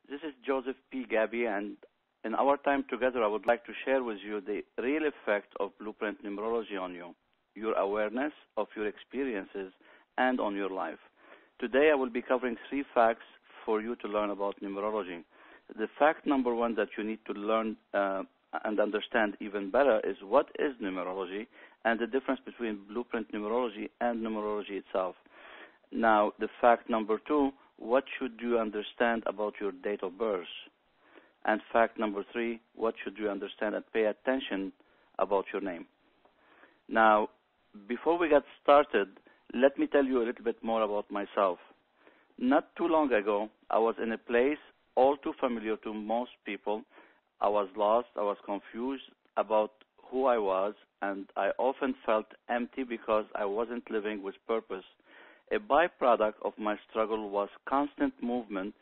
This is Joseph P. Ghabi, and in our time together, I would like to share with you the real effect of Blueprint Numerology on you, your awareness of your experiences, and on your life. Today, I will be covering 3 facts for you to learn about numerology. The fact number 1 that you need to learn and understand even better is what is numerology and the difference between Blueprint Numerology and numerology itself. Now, the fact number 2, what should you understand about your date of birth? And fact number 3, what should you understand and pay attention about your name? Now, before we get started, let me tell you a little bit more about myself. Not too long ago, I was in a place all too familiar to most people. I was lost, I was confused about who I was, and I often felt empty because I wasn't living with purpose. A byproduct of my struggle was constant movement.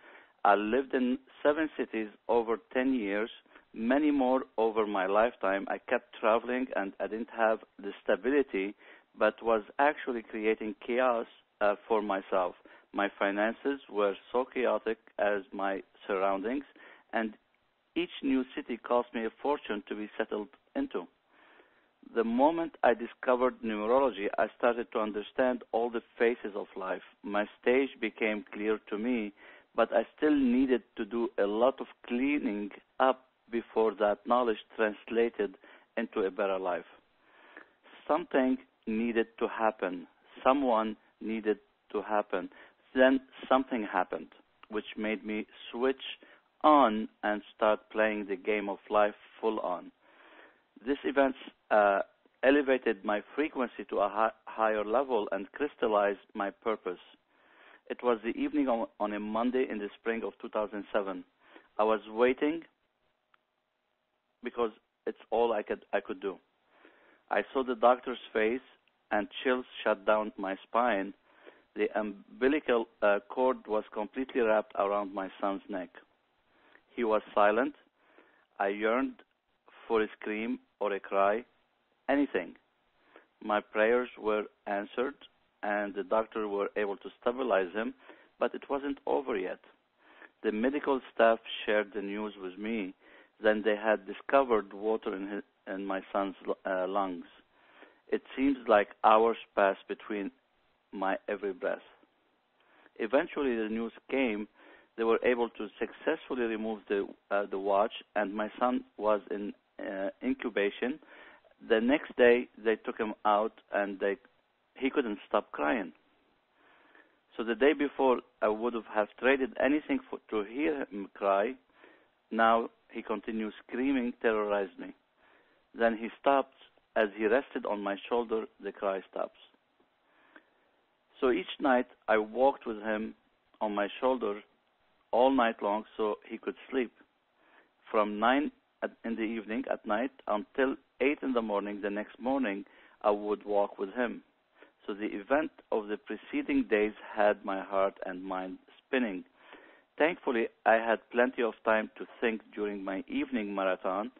I lived in 7 cities over 10 years, many more over my lifetime. I kept traveling and I didn't have the stability, but was actually creating chaos for myself. My finances were so chaotic as my surroundings, and each new city cost me a fortune to be settled into. The moment I discovered numerology, I started to understand all the phases of life. My stage became clear to me, but I still needed to do a lot of cleaning up before that knowledge translated into a better life. Something needed to happen. Someone needed to happen. Then something happened, which made me switch on and start playing the game of life full on. This event elevated my frequency to a higher level and crystallized my purpose. It was the evening on a Monday in the spring of 2007. I was waiting because it's all I could do. I saw the doctor's face and chills shut down my spine. The umbilical cord was completely wrapped around my son's neck. He was silent. I yearned for a scream or a cry, anything. My prayers were answered, and the doctor were able to stabilize him, but it wasn't over yet. The medical staff shared the news with me. Then they had discovered water in my son's lungs. It seems like hours passed between my every breath. Eventually, the news came. They were able to successfully remove the watch, and my son was in incubation. The next day, they took him out, and he couldn't stop crying. So the day before, I would have traded anything to hear him cry. Now he continues screaming, terrorized me. Then he stopped. As he rested on my shoulder, the cry stops. So each night, I walked with him on my shoulder all night long so he could sleep. From 9 in the evening at night until 8 in the morning the next morning, I would walk with him. So the event of the preceding days had my heart and mind spinning. Thankfully, I had plenty of time to think during my evening marathon.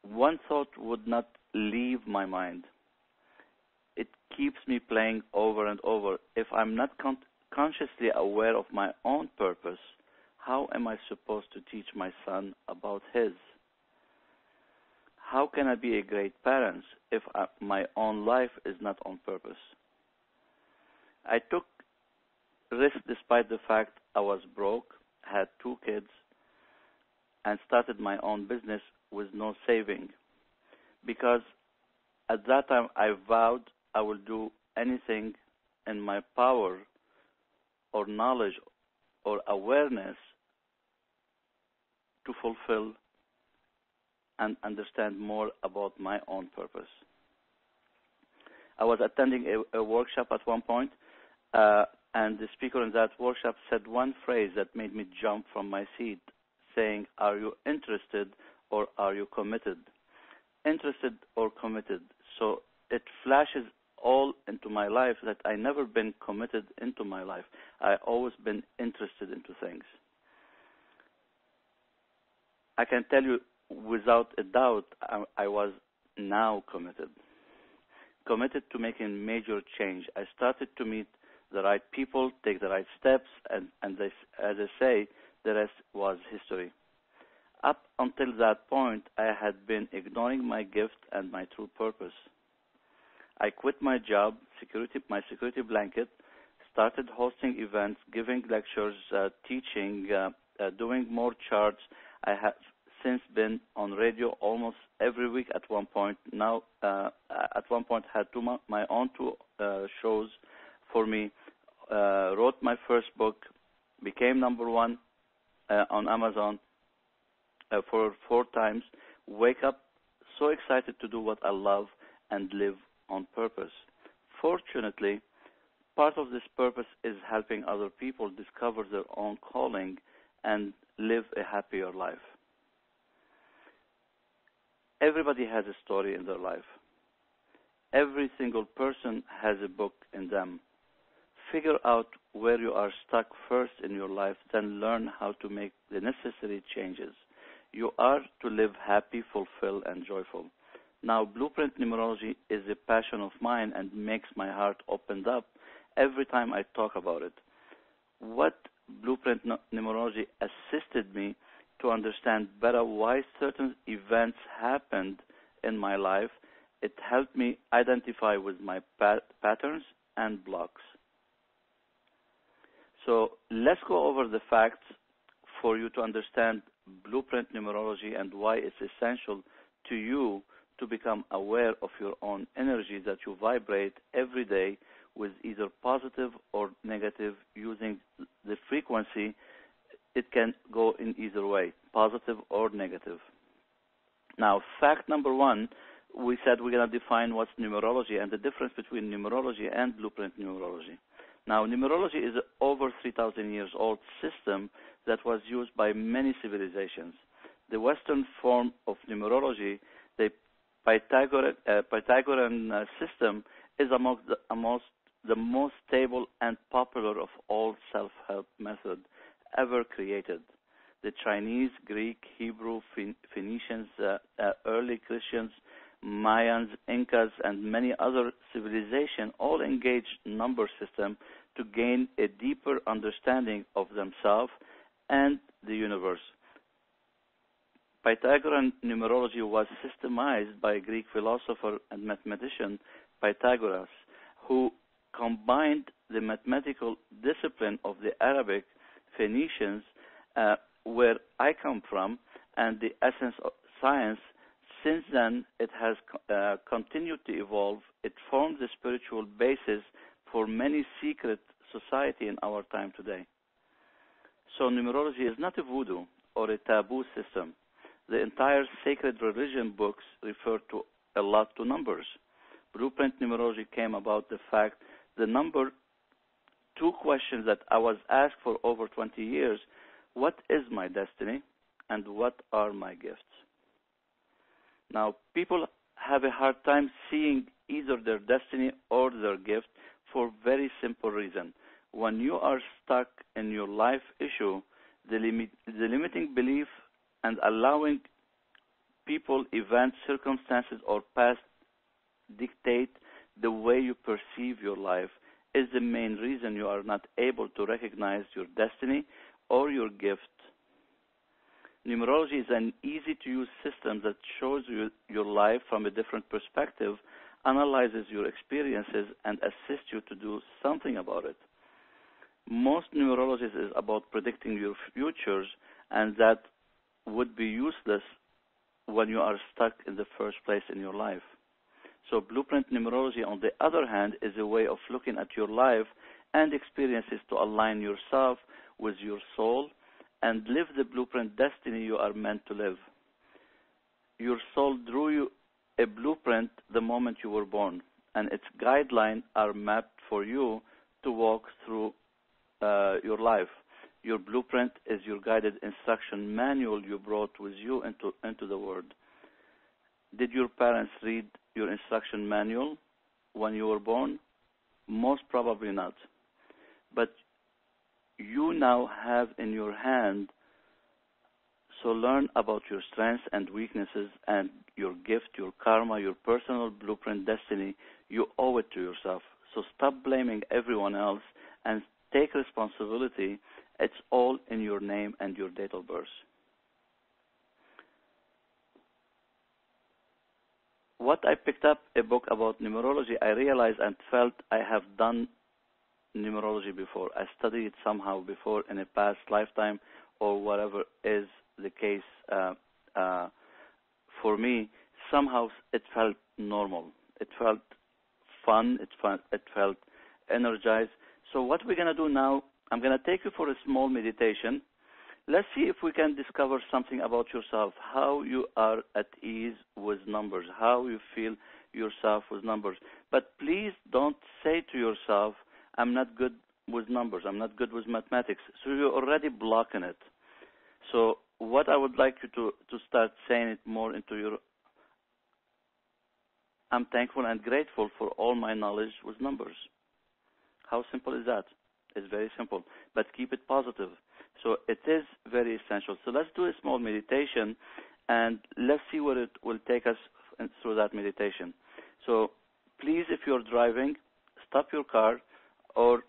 One thought would not leave my mind. It keeps me playing over and over. If I'm not consciously aware of my own purpose, how am I supposed to teach my son about his? How can I be a great parent if my own life is not on purpose? I took risks despite the fact I was broke, had 2 kids, and started my own business with no saving. Because at that time I vowed I will do anything in my power or knowledge or awareness to fulfill and understand more about my own purpose. I was attending a workshop at one point, and the speaker in that workshop said one phrase that made me jump from my seat, saying, "Are you interested or are you committed?" Interested or committed. So it flashes all into my life that I never been committed into my life. I always been interested into things. I can tell you without a doubt I was now committed to making major change. I started to meet the right people, take the right steps, and they, as I say, the rest was history. Up until that point, I had been ignoring my gift and my true purpose. I quit my job, my security blanket, started hosting events, giving lectures, teaching, doing more charts. I have since been on radio almost every week at one point. Now, at one point, had my own two shows for me. Wrote my first book, became #1 on Amazon for 4 times. Wake up so excited to do what I love and live on purpose. Fortunately, part of this purpose is helping other people discover their own calling and live a happier life. Everybody has a story in their life. Every single person has a book in them. Figure out where you are stuck first in your life, then learn how to make the necessary changes. You are to live happy, fulfilled, and joyful. Now, Blueprint Numerology is a passion of mine and makes my heart open up every time I talk about it. What Blueprint Numerology assisted me to understand better why certain events happened in my life. It helped me identify with my patterns and blocks. So let's go over the facts for you to understand Blueprint Numerology and why it's essential to you to become aware of your own energy that you vibrate every day with either positive or negative. Using the frequency, it can go in either way, positive or negative. Now, fact number 1, we said we're going to define what's numerology and the difference between numerology and Blueprint Numerology. Now, numerology is an over 3,000 years old system that was used by many civilizations. The Western form of numerology, the Pythagorean system, is among the most stable and popular of all self-help methods ever created. The Chinese, Greek, Hebrew, Phoenicians, early Christians, Mayans, Incas, and many other civilizations all engaged number system to gain a deeper understanding of themselves and the universe. Pythagorean numerology was systemized by Greek philosopher and mathematician Pythagoras, who combined the mathematical discipline of the Arabic Phoenicians, where I come from, and the essence of science. Since then, it has continued to evolve. It forms the spiritual basis for many secret society in our time today. So numerology is not a voodoo or a taboo system. The entire sacred religion books refer to a lot to numbers. Blueprint Numerology came about the fact the number 2 questions that I was asked for over 20 years: what is my destiny and what are my gifts? Now, people have a hard time seeing either their destiny or their gift for very simple reason. When you are stuck in your life issue, the limiting belief and allowing people, events, circumstances, or past dictate the way you perceive your life is the main reason you are not able to recognize your destiny or your gift. Numerology is an easy-to-use system that shows you your life from a different perspective, analyzes your experiences, and assists you to do something about it. Most numerology is about predicting your futures, and that would be useless when you are stuck in the first place in your life. So Blueprint Numerology, on the other hand, is a way of looking at your life and experiences to align yourself with your soul and live the blueprint destiny you are meant to live. Your soul drew you a blueprint the moment you were born, and its guidelines are mapped for you to walk through your life. Your blueprint is your guided instruction manual you brought with you into the world. Did your parents read your instruction manual when you were born? Most probably not. But you now have in your hand, so learn about your strengths and weaknesses and your gift, your karma, your personal blueprint destiny. You owe it to yourself. So stop blaming everyone else and take responsibility. It's all in your name and your date of birth. What I picked up a book about numerology, I realized and felt I have done numerology before. I studied it somehow before in a past lifetime or whatever is the case for me. Somehow it felt normal. It felt fun. It felt energized. So what we're going to do now, I'm going to take you for a small meditation. Let's see if we can discover something about yourself, how you are at ease with numbers, how you feel yourself with numbers. But please don't say to yourself, I'm not good with numbers, I'm not good with mathematics. So you're already blocking it. So what I would like you to start saying it more into your, I'm thankful and grateful for all my knowledge with numbers. How simple is that? It's very simple, but keep it positive. So it is very essential. So let's do a small meditation, and let's see where it will take us through that meditation. So please, if you're driving, stop your car or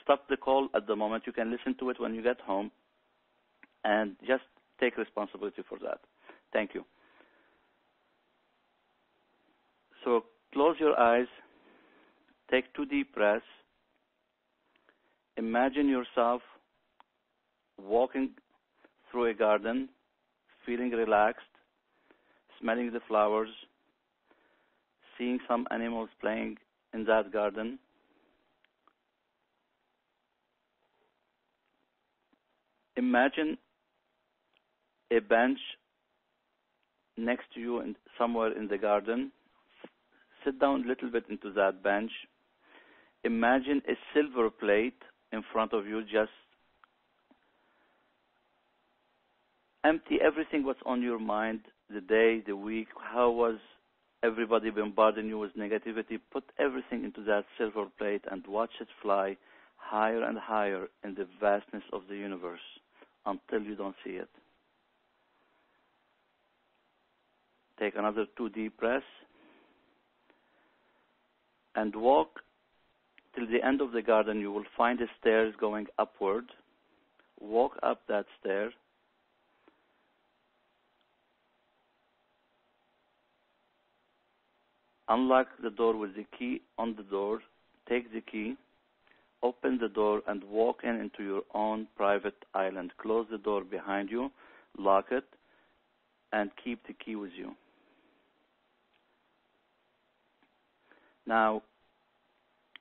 stop the call at the moment. You can listen to it when you get home, and just take responsibility for that. Thank you. So close your eyes. Take 2 deep breaths. Imagine yourself walking through a garden, feeling relaxed, smelling the flowers, seeing some animals playing in that garden. Imagine a bench next to you somewhere in the garden. Sit down a little bit into that bench. Imagine a silver plate in front of you. Just empty everything what's on your mind, the day, the week, how was everybody bombarding you with negativity. Put everything into that silver plate and watch it fly higher and higher in the vastness of the universe until you don't see it. Take another 2 deep breaths and walk till the end of the garden. You will find the stairs going upward. Walk up that stair. Unlock the door with the key on the door. Take the key. Open the door and walk into your own private island. Close the door behind you. Lock it. And keep the key with you. Now,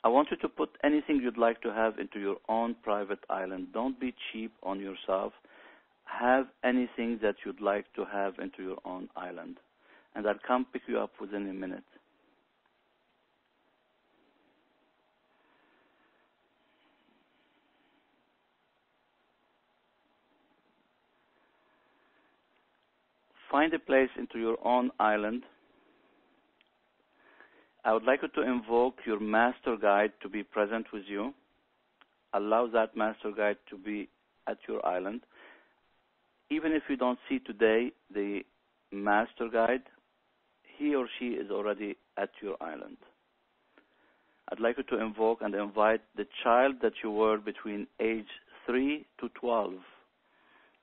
I want you to put anything you'd like to have into your own private island. Don't be cheap on yourself. Have anything that you'd like to have into your own island. And I'll come pick you up within a minute. Find a place into your own island. I would like you to invoke your master guide to be present with you. Allow that master guide to be at your island. Even if you don't see today the master guide, he or she is already at your island. I'd like you to invoke and invite the child that you were between age 3 to 12,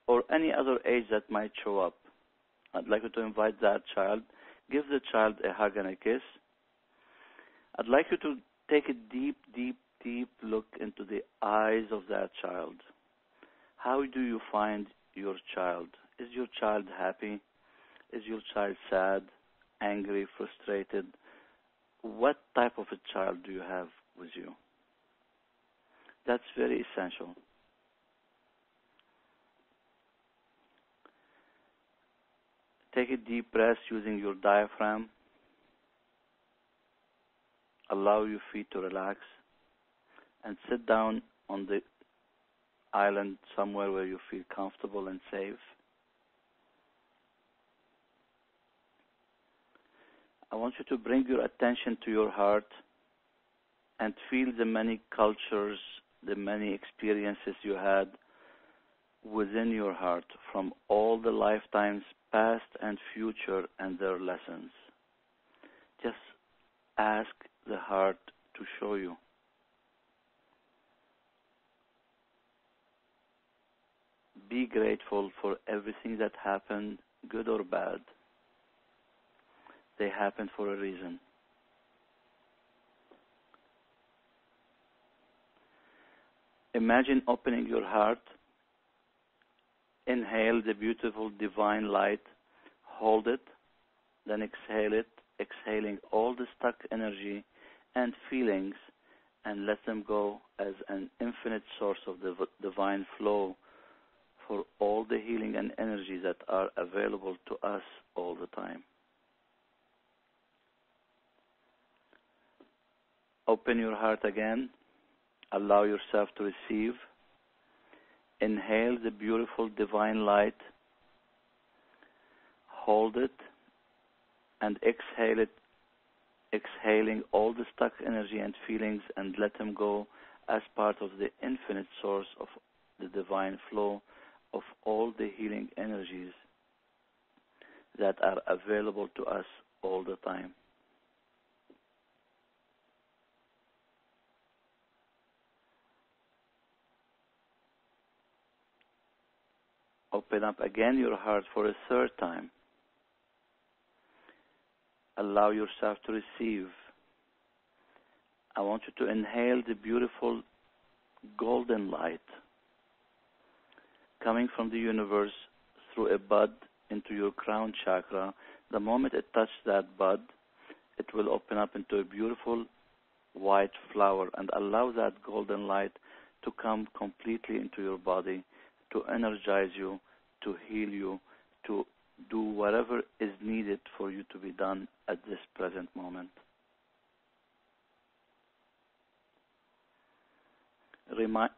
or any other age that might show up. I'd like you to invite that child. Give the child a hug and a kiss. I'd like you to take a deep, deep, deep look into the eyes of that child. How do you find your child? Is your child happy? Is your child sad, angry, frustrated? What type of a child do you have with you? That's very essential. Take a deep breath using your diaphragm. Allow your feet to relax and sit down on the island somewhere where you feel comfortable and safe. I want you to bring your attention to your heart and feel the many cultures, the many experiences you had within your heart from all the lifetimes past and future and their lessons. Just ask the heart to show you. Be grateful for everything that happened, good or bad. They happened for a reason. Imagine opening your heart. Inhale the beautiful divine light. Hold it. Then exhale it, exhaling all the stuck energy and feelings, and let them go as an infinite source of the divine flow for all the healing and energy that are available to us all the time. Open your heart again. Allow yourself to receive. Inhale the beautiful divine light. Hold it and exhale it, exhaling all the stuck energy and feelings, and let them go as part of the infinite source of the divine flow of all the healing energies that are available to us all the time. Open up again your heart for a third time. Allow yourself to receive. I want you to inhale the beautiful golden light coming from the universe through a bud into your crown chakra. The moment it touches that bud, it will open up into a beautiful white flower, and allow that golden light to come completely into your body, to energize you, to heal you, to do whatever is needed for you to be done at this present moment.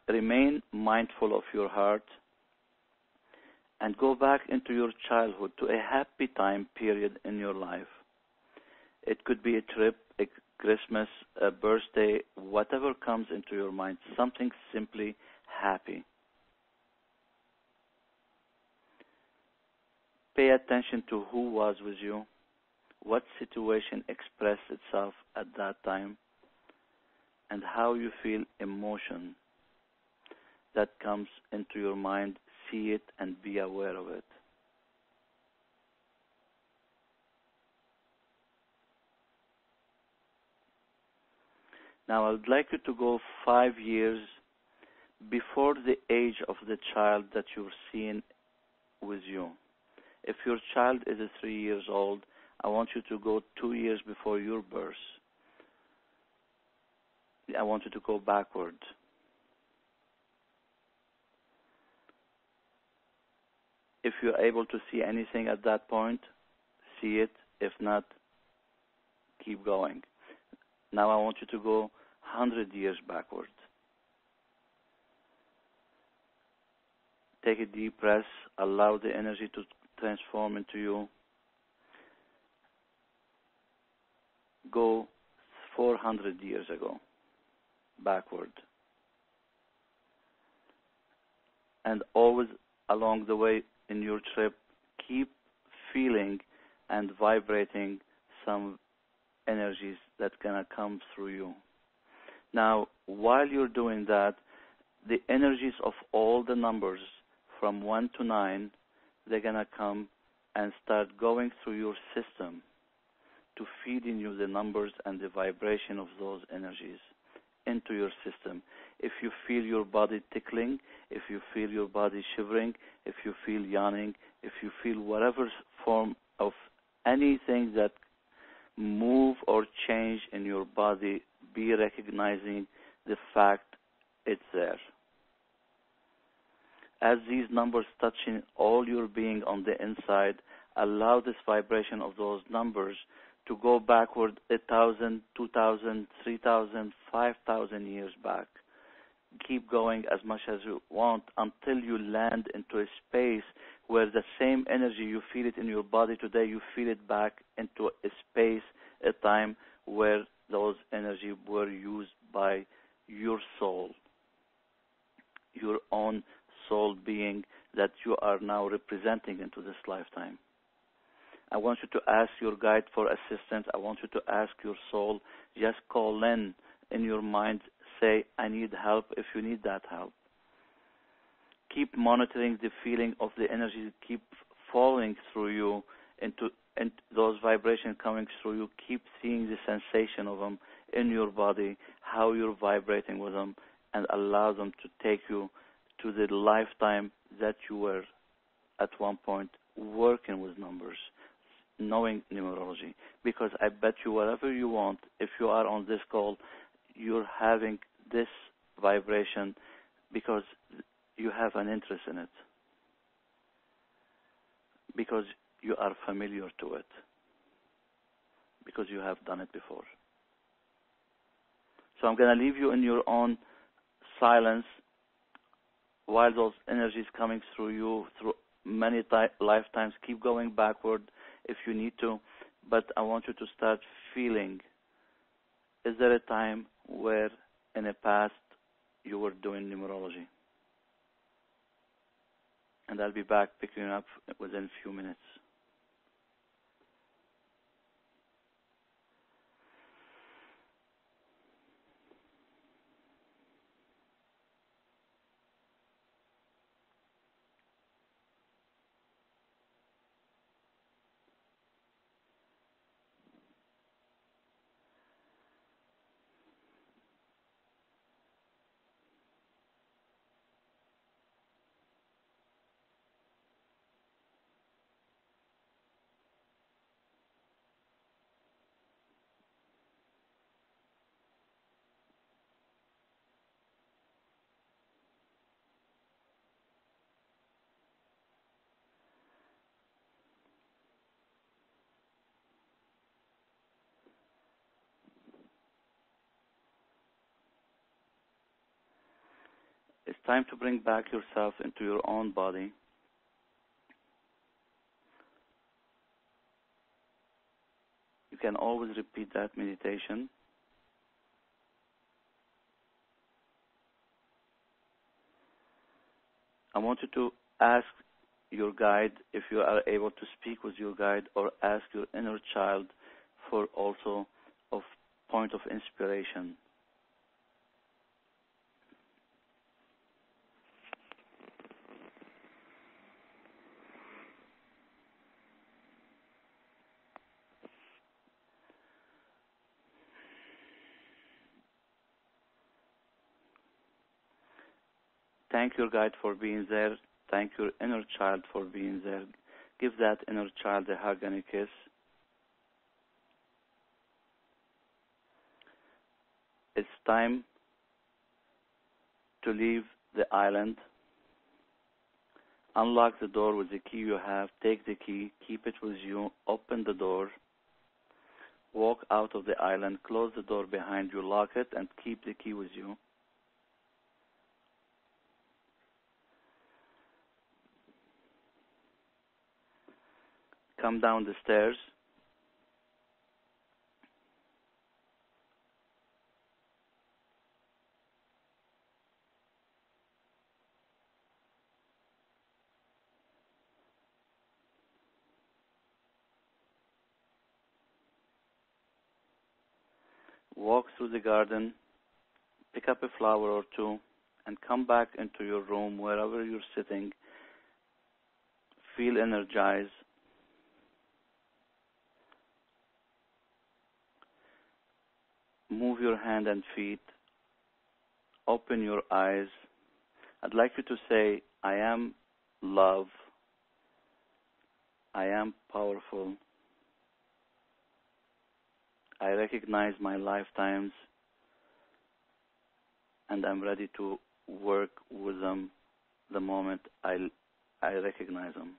Remain mindful of your heart and go back into your childhood, to a happy time period in your life. It could be a trip, a Christmas, a birthday, whatever comes into your mind, something simply happy. Pay attention to who was with you, what situation expressed itself at that time, and how you feel emotion that comes into your mind. See it and be aware of it. Now I would like you to go 5 years before the age of the child that you're seeing with you. If your child is 3 years old, I want you to go 2 years before your birth. I want you to go backward. If you're able to see anything at that point, see it. If not, keep going. Now I want you to go 100 years backward. Take a deep breath. Allow the energy to transform into you. Go 400 years ago, backward. And always along the way in your trip, keep feeling and vibrating some energies that's going to come through you. Now, while you're doing that, the energies of all the numbers from 1 to 9, they're going to come and start going through your system to feed in you the numbers and the vibration of those energies into your system. If you feel your body tickling, if you feel your body shivering, if you feel yawning, if you feel whatever form of anything that move or change in your body, be recognizing the fact it's there. As these numbers touching all your being on the inside, allow this vibration of those numbers to go backward 1,000, 2,000, 3,000, 5,000 years back. Keep going as much as you want until you land into a space where the same energy, you feel it in your body today, you feel it back into a space, a time where those energy were used by your soul, your own soul being that you are now representing into this lifetime. I want you to ask your guide for assistance. I want you to ask your soul. Just call in your mind. Say, I need help if you need that help. keep monitoring the feeling of the energy that keep falling through you and those vibrations coming through you. Keep seeing the sensation of them in your body, how you're vibrating with them, and allow them to take you to the lifetime that you were at one point working with numbers, knowing numerology. Because I bet you whatever you want, if you are on this call, you're having this vibration because you have an interest in it, because you are familiar to it, because you have done it before. So I'm going to leave you in your own silence while those energies coming through you through many lifetimes. Keep going backward if you need to, but I want you to start feeling, is there a time where in the past you were doing numerology? And I'll be back picking up within a few minutes. It's time to bring back yourself into your own body. You can always repeat that meditation. I want you to ask your guide, if you are able to speak with your guide, or ask your inner child for also a point of inspiration. Thank your guide for being there. Thank your inner child for being there. Give that inner child a hug and a kiss. It's time to leave the island. Unlock the door with the key you have. Take the key. Keep it with you. Open the door. Walk out of the island. Close the door behind you. Lock it and keep the key with you. Come down the stairs. Walk through the garden, pick up a flower or two, and come back into your room, wherever you're sitting. Feel energized. Move your hand and feet. Open your eyes. I'd like you to say, I am love. I am powerful. I recognize my lifetimes, and I'm ready to work with them the moment I recognize them.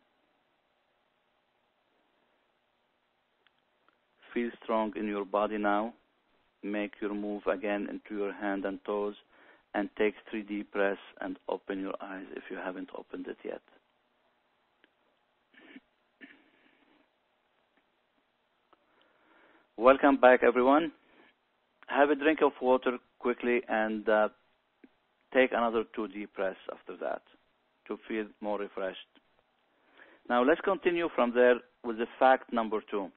Feel strong in your body now. Make your move again into your hand and toes, and take 3 deep breaths and open your eyes if you haven't opened it yet. Welcome back, everyone. Have a drink of water quickly and take another 2 deep breaths after that to feel more refreshed. Now let's continue from there with the fact number 2.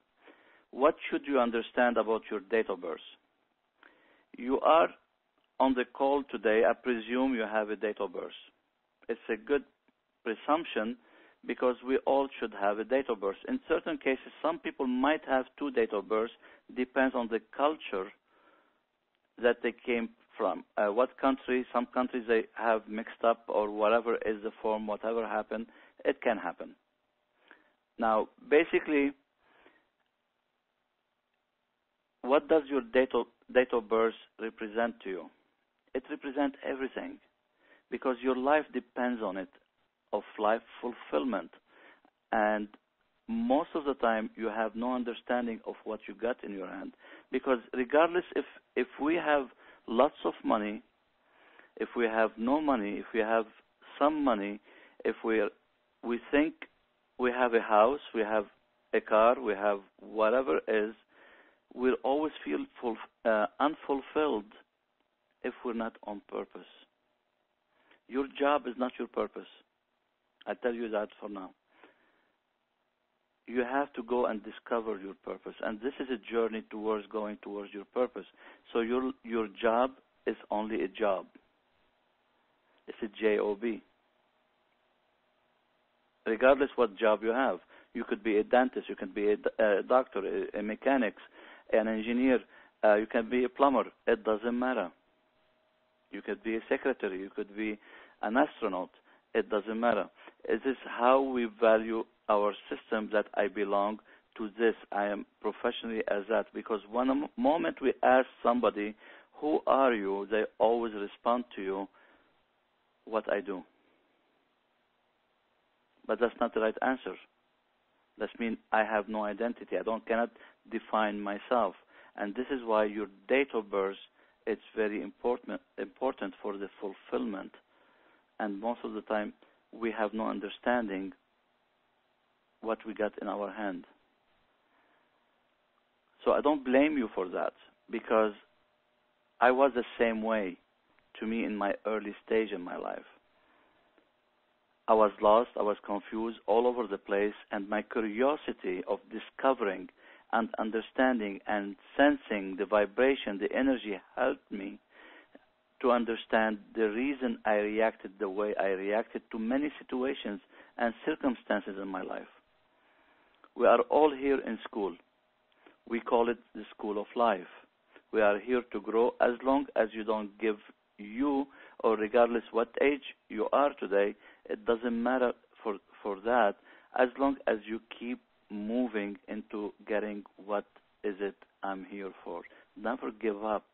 What should you understand about your date of birth? You are on the call today. I presume you have a date of birth. it's a good presumption because we all should have a date of birth. In certain cases, some people might have two dates of birth, depends on the culture that they came from. What country, some countries they have mixed up or whatever is the form, whatever happened, it can happen. Now, basically, what does your date of birth represent to you? It represents everything because your life depends on it, of life fulfillment. And most of the time, you have no understanding of what you got in your hand. Because regardless if we have lots of money, if we have no money, if we have some money, if we think we have a house, we have a car, we have whatever it is, we'll always feel unfulfilled if we're not on purpose. Your job is not your purpose. I tell you that for now. You have to go and discover your purpose, and this is a journey towards going towards your purpose. So your job is only a job. It's a job. Regardless what job you have, you could be a dentist, you can be a doctor, a mechanic, an engineer, you can be a plumber. It doesn't matter. You could be a secretary, you could be an astronaut. It doesn't matter. It is how we value our system that I belong to this. I am professionally as that. Because one moment we ask somebody, who are you, they always respond to you, what I do. But that's not the right answer. That means I have no identity. Cannot define myself. And this is why your date of birth is very important for the fulfillment. And most of the time, we have no understanding what we got in our hand. So I don't blame you for that, because I was the same way to me in my early stage in my life. I was lost, I was confused all over the place, and my curiosity of discovering and understanding and sensing the vibration, the energy helped me to understand the reason I reacted the way I reacted to many situations and circumstances in my life. We are all here in school. We call it the school of life. We are here to grow as long as you don't give you, or regardless what age you are today, it doesn't matter for that, as long as you keep moving into getting what is it I'm here for. Never give up.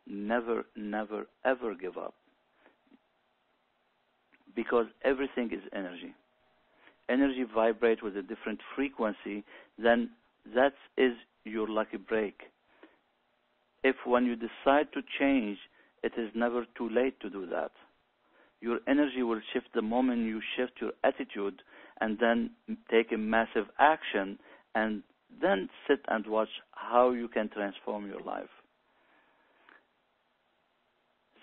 Never, never, ever give up. Because everything is energy. Energy vibrates with a different frequency, then that is your lucky break. If when you decide to change, it is never too late to do that. Your energy will shift the moment you shift your attitude and then take a massive action and then sit and watch how you can transform your life.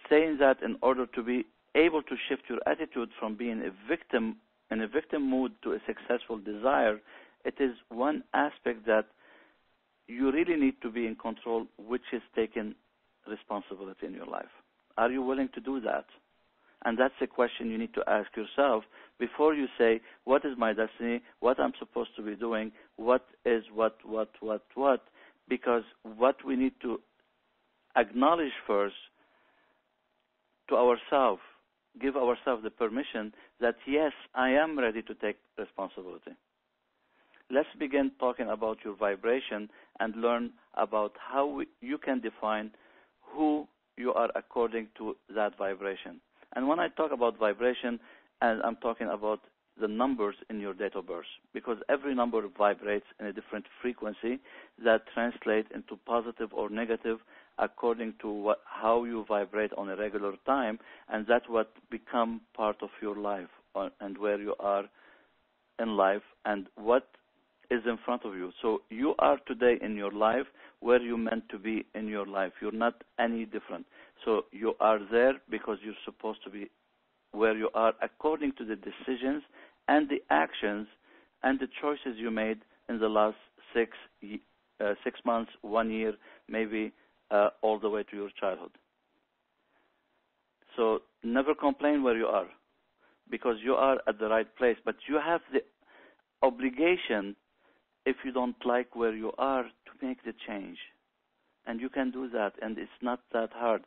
Saying that in order to be able to shift your attitude from being a victim in a victim mood to a successful desire, it is one aspect that you really need to be in control, which is taking responsibility in your life. Are you willing to do that? And that's a question you need to ask yourself before you say, what is my destiny, what I'm supposed to be doing, what is what, because what we need to acknowledge first to ourselves, give ourselves the permission that, yes, I am ready to take responsibility. Let's begin talking about your vibration and learn about how you can define who you are according to that vibration. And when I talk about vibration, and I'm talking about the numbers in your date of birth, because every number vibrates in a different frequency that translates into positive or negative according to how you vibrate on a regular time, and that's what become part of your life and where you are in life and what is in front of you. So you are today in your life where you're meant to be in your life. You're not any different. So you are there because you're supposed to be where you are according to the decisions and the actions and the choices you made in the last 6 months, 1 year, maybe all the way to your childhood. So never complain where you are. because you are at the right place. But you have the obligation, if you don't like where you are, to make the change. And you can do that, and it's not that hard.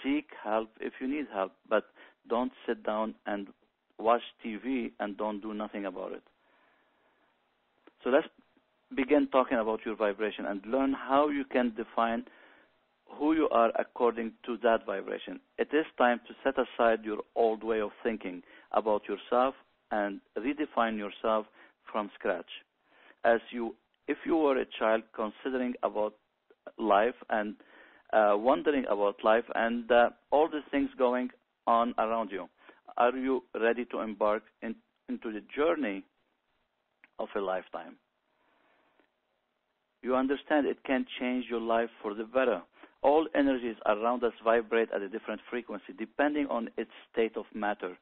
Seek help if you need help, but don't sit down and watch TV and don't do nothing about it. So let's begin talking about your vibration and learn how you can define who you are according to that vibration. It is time to set aside your old way of thinking about yourself and redefine yourself from scratch. If you were a child considering about life and wondering about life and all the things going on around you, are you ready to embark into the journey of a lifetime? You understand it can change your life for the better. All energies around us vibrate at a different frequency depending on its state of matter.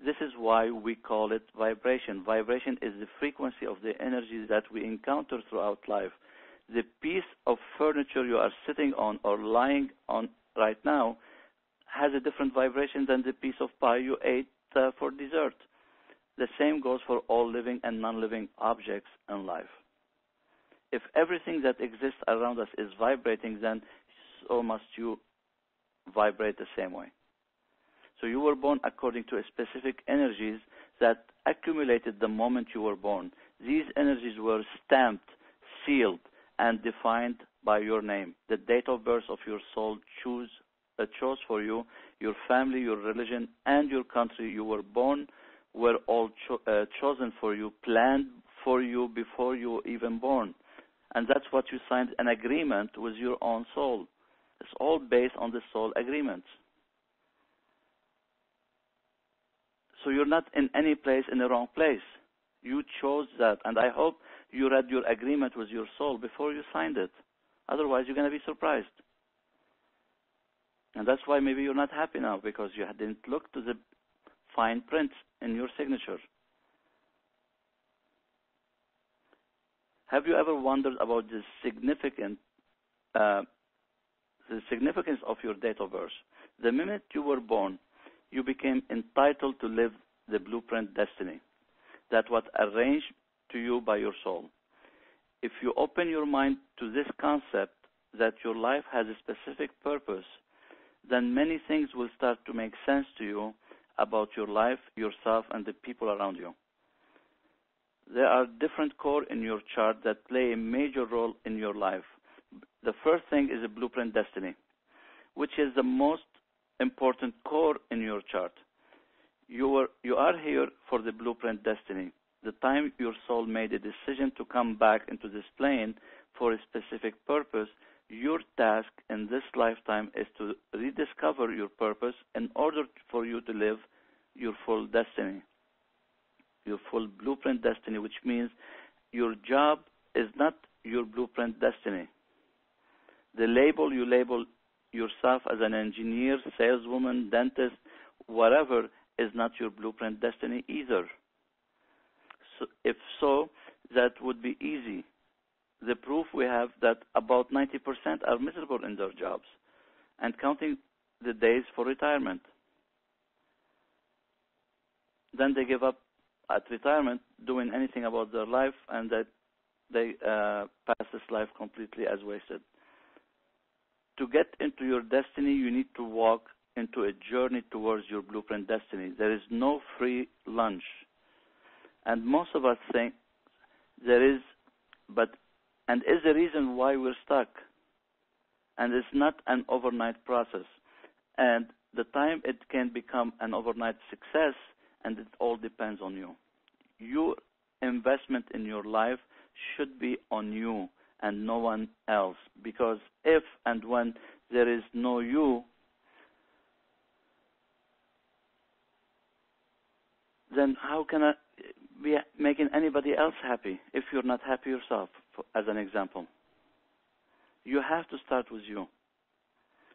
This is why we call it vibration. Vibration is the frequency of the energies that we encounter throughout life. The piece of furniture you are sitting on or lying on right now has a different vibration than the piece of pie you ate for dessert. The same goes for all living and non-living objects in life. If everything that exists around us is vibrating, then so must you vibrate the same way. So you were born according to specific energies that accumulated the moment you were born. These energies were stamped, sealed, and defined by your name. The date of birth of your soul chose for you, your family, your religion, and your country you were born were all chosen for you, planned for you before you were even born. And that's what you signed an agreement with your own soul. It's all based on the soul agreements. So you're not in any place in the wrong place. You chose that, and I hope you read your agreement with your soul before you signed it. Otherwise, you're going to be surprised. And that's why maybe you're not happy now, because you didn't look to the fine print in your signature. Have you ever wondered about the significance of your date of birth? The minute you were born, you became entitled to live the blueprint destiny that was arranged to you by your soul. If you open your mind to this concept that your life has a specific purpose, then many things will start to make sense to you about your life, yourself, and the people around you. There are different core in your chart that play a major role in your life. The first thing is a blueprint destiny, which is the most important core in your chart. You are here for the blueprint destiny. The time your soul made a decision to come back into this plane for a specific purpose, your task in this lifetime is to rediscover your purpose in order for you to live your full destiny, your full blueprint destiny, which means your job is not your blueprint destiny. The label you label yourself as an engineer, saleswoman, dentist, whatever, is not your blueprint destiny either. So if so, that would be easy. The proof we have that about 90% are miserable in their jobs and counting the days for retirement. Then they give up at retirement doing anything about their life, and that they pass this life completely as wasted. To get into your destiny, you need to walk into a journey towards your blueprint destiny. There is no free lunch. And most of us think there is, and is the reason why we're stuck. And it's not an overnight process. And the time it can become an overnight success, and it all depends on you. Your investment in your life should be on you and no one else. Because if and when there is no you, then how can I be making anybody else happy if you're not happy yourself, as an example? You have to start with you.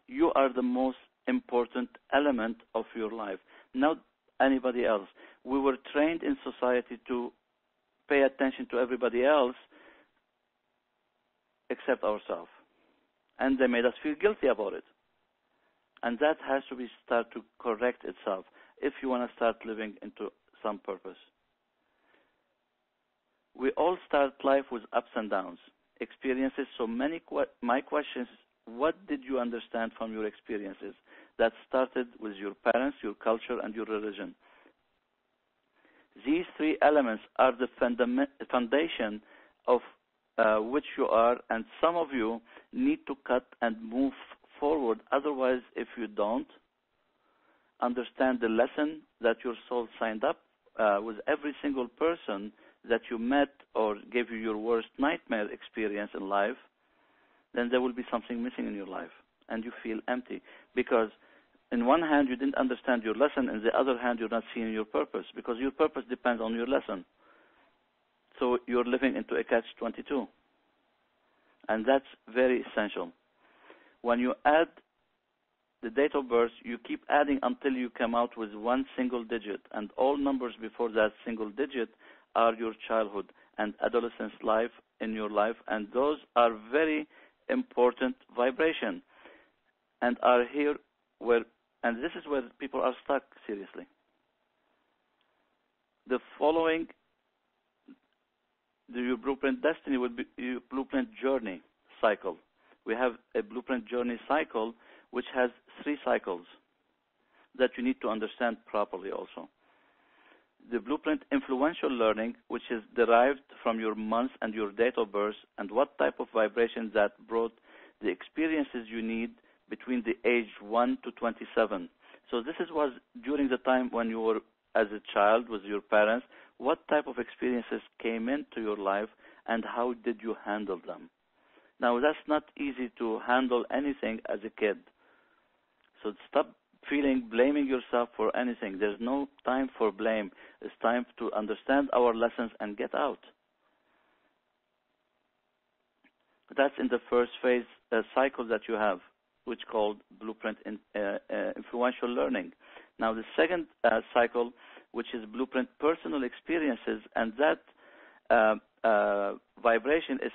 You are the most important element of your life, not anybody else. We were trained in society to pay attention to everybody else except ourselves. And they made us feel guilty about it. And that has to start to correct itself. if you want to start living into some purpose. We all start life with ups and downs, experiences. So my question is, what did you understand from your experiences that started with your parents, your culture, and your religion? These three elements are the foundation of which you are, and some of you need to cut and move forward. Otherwise, if you don't understand the lesson that your soul signed up with every single person that you met or gave you your worst nightmare experience in life, then there will be something missing in your life, and you feel empty. Because in one hand, you didn't understand your lesson, and the other hand, you're not seeing your purpose, because your purpose depends on your lesson. So you're living into a catch-22. And that's very essential. When you add the date of birth, you keep adding until you come out with one single digit. And all numbers before that single digit are your childhood and adolescence life in your life. And those are very important vibration and are here where, and this is where people are stuck, seriously. The following, your blueprint destiny will be your blueprint journey cycle. We have a blueprint journey cycle which has 3 cycles that you need to understand properly also. The blueprint influential learning, which is derived from your month and your date of birth and what type of vibration that brought the experiences you need between the age 1 to 27. So this was during the time when you were as a child with your parents, what type of experiences came into your life and how did you handle them? Now, that's not easy to handle anything as a kid. So stop blaming yourself for anything. There's no time for blame. It's time to understand our lessons and get out. That's in the first phase cycle that you have, which is called blueprint influential learning. Now, the second cycle, which is blueprint personal experiences, and that vibration is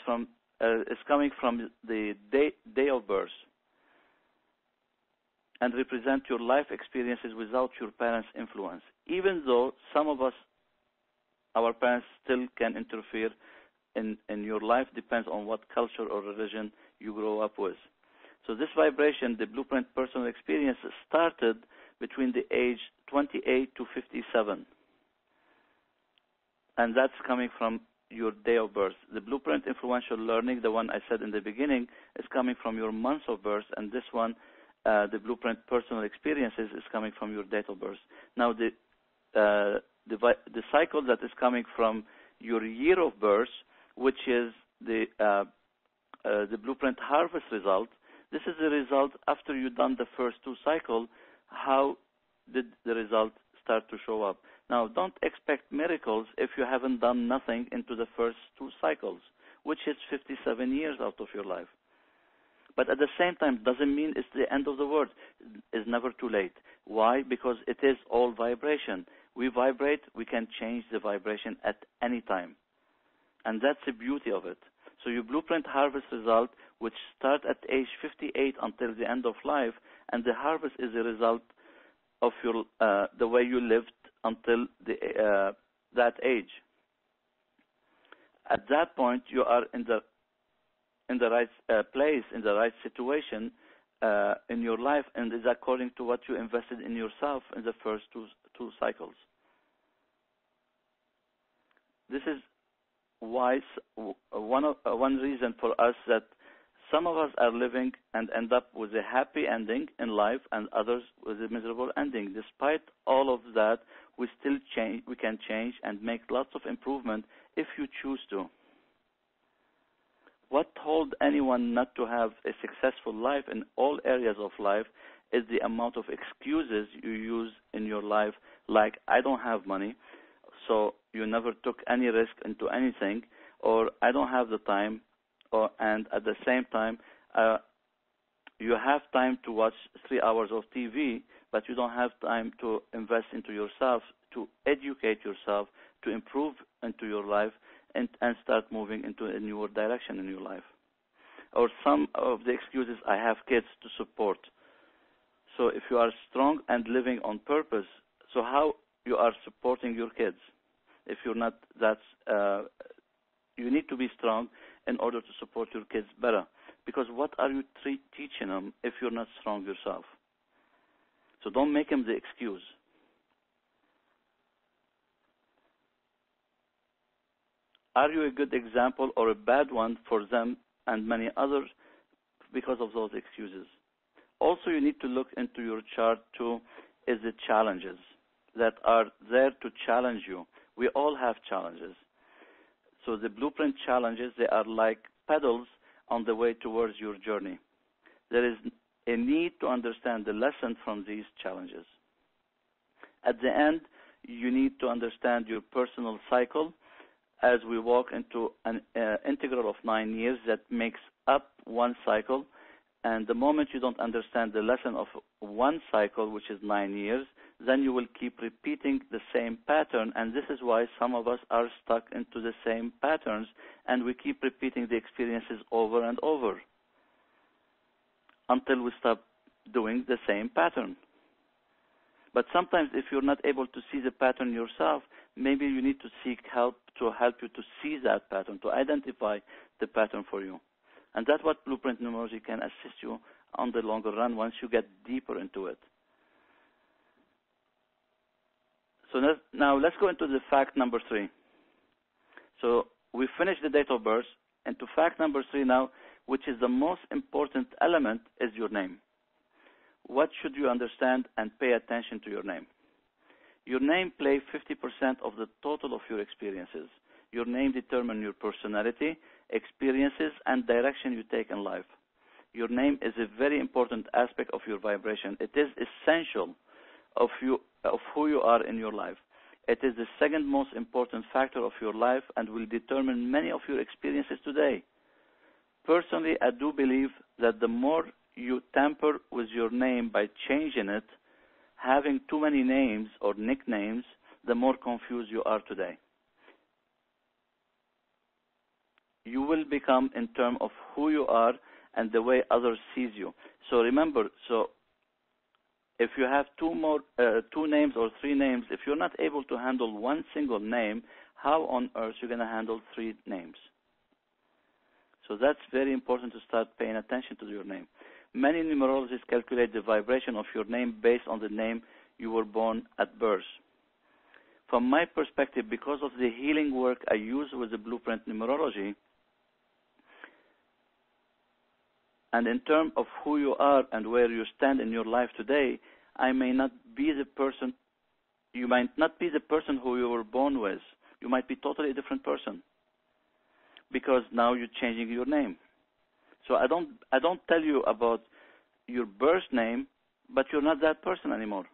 coming from the day of birth and represent your life experiences without your parents' influence. Even though some of us, our parents still can interfere in your life, depends on what culture or religion you grow up with. So this vibration, the blueprint personal experience, started between the age 28 to 57. And that's coming from your day of birth. The blueprint influential learning, the one I said in the beginning, is coming from your month of birth, and this one, the blueprint personal experiences, is coming from your date of birth. Now, the cycle that is coming from your year of birth, which is the blueprint harvest result. This is the result after you've done the first 2 cycles. How did the result start to show up? Now, don't expect miracles if you haven't done nothing into the first 2 cycles, which is 57 years out of your life. But at the same time, doesn't mean it's the end of the world. It's never too late. Why? Because it is all vibration. We vibrate, we can change the vibration at any time. And that's the beauty of it. So your blueprint harvest result, which starts at age 58 until the end of life, and the harvest is a result of your the way you lived until that age. At that point, you are in the right place, in the right situation in your life, and is according to what you invested in yourself in the first two cycles. This is why one reason for us that some of us are living and end up with a happy ending in life, and others with a miserable ending. Despite all of that, we still change. We can change and make lots of improvement if you choose to. What holds anyone not to have a successful life in all areas of life is the amount of excuses you use in your life, like I don't have money, so you never took any risk into anything, or I don't have the time, and at the same time, you have time to watch 3 hours of TV, but you don't have time to invest into yourself, to educate yourself, to improve into your life, and start moving into a newer direction in your life. Or some of the excuses, I have kids to support. So if you are strong and living on purpose, So how you are supporting your kids? If you're not, you need to be strong in order to support your kids better. Because what are you teaching them if you're not strong yourself? So don't make them the excuse. Are you a good example or a bad one for them and many others because of those excuses? Also, you need to look into your chart too, is the challenges that are there to challenge you. We all have challenges. So the blueprint challenges, they are like pedals on the way towards your journey. There is a need to understand the lesson from these challenges. At the end, you need to understand your personal cycle as we walk into an integral of 9 years that makes up one cycle. And the moment you don't understand the lesson of one cycle, which is 9 years, then you will keep repeating the same pattern. And this is why some of us are stuck into the same patterns, and we keep repeating the experiences over and over until we stop doing the same pattern. But sometimes if you're not able to see the pattern yourself, maybe you need to seek help to help you to see that pattern, to identify the pattern for you. And that's what Blueprint Numerology can assist you on the longer run once you get deeper into it. So now let's go into the fact number 3. So we finished the date of birth. And to fact number 3 now, which is the most important element, is your name. What should you understand and pay attention to your name? Your name plays 50% of the total of your experiences. Your name determines your personality, experiences, and direction you take in life. Your name is a very important aspect of your vibration. It is essential of who you are in your life. It is the second most important factor of your life and will determine many of your experiences today. Personally, I do believe that the more you tamper with your name by changing it, having too many names or nicknames, the more confused you are today. You will become in terms of who you are and the way others sees you. So remember, if you have two names or 3 names, if you're not able to handle one single name, how on earth are you going to handle 3 names? So that's very important to start paying attention to your name. Many numerologists calculate the vibration of your name based on the name you were born at birth. From my perspective, because of the healing work I use with the Blueprint Numerology, and in terms of who you are and where you stand in your life today, you might not be the person who you were born with. You might be totally a different person because now you're changing your name. So I don't tell you about your birth name, but you're not that person anymore.